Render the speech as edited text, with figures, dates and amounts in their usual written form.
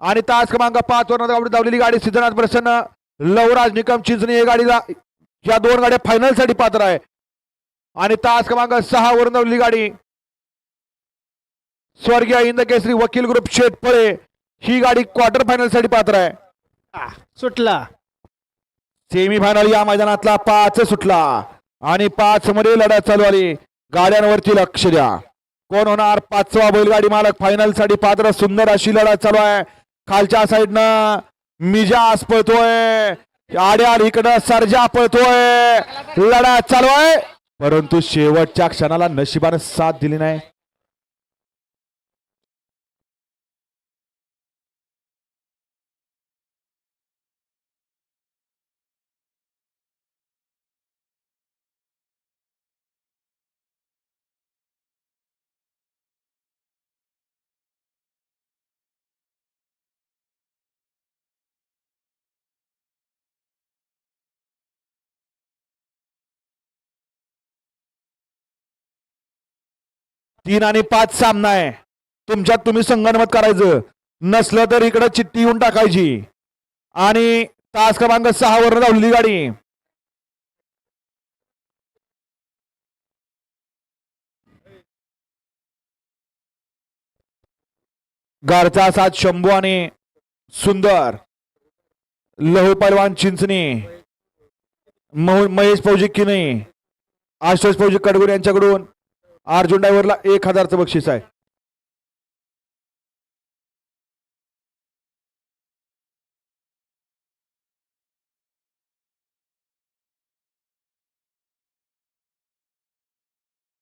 आणि तास क्रमांक 5 वर धावलेली गाडी सिद्धनाथ प्रसन्न लवराज निकम चिंचणी या गाडीला या दोन गाड्या फायनल साठी पात्र आहे. आणि तास क्रमांक 6 वरून धावलेली गाडी स्वर्गीय हिंद केसरी वकील ग्रुप शेटपळे ही गाडी क्वार्टर फायनल साठी पात्र आहे. सुटला. सेमी फायनल या मैदानातला 5 सुटला आणि 5 मध्ये लढत चालू आली. गाड्यांवरती लक्ष द्या. कोण होणार 5वा बैलगाडी मालक फायनल साठी पात्र. सुंदर अशी लढत चालू आहे. खालच्या साईडनं मिजाज पळतोय, आड्याल इकडं सर्जा पळतोय, लढत चालू आहे. परंतु शेवटच्या क्षणाला नशिबाने साथ दिली नाही. तीन आणि 5 सामना आहे. तुमच्यात तुम्ही संगनमत करायचं. नसलं तर इकडं चिठ्ठी येऊन टाकायची. आणि तास क्रमांक 6 वर धावलेली गाडी गारचा साथ शंभू आणि सुंदर लहू पैलवान चिंचणी महेश फौजी किनई आशुष फौजी कडगुर यांच्याकडून अर्जुन ड्रायव्हरला 1000चं बक्षीस आहे.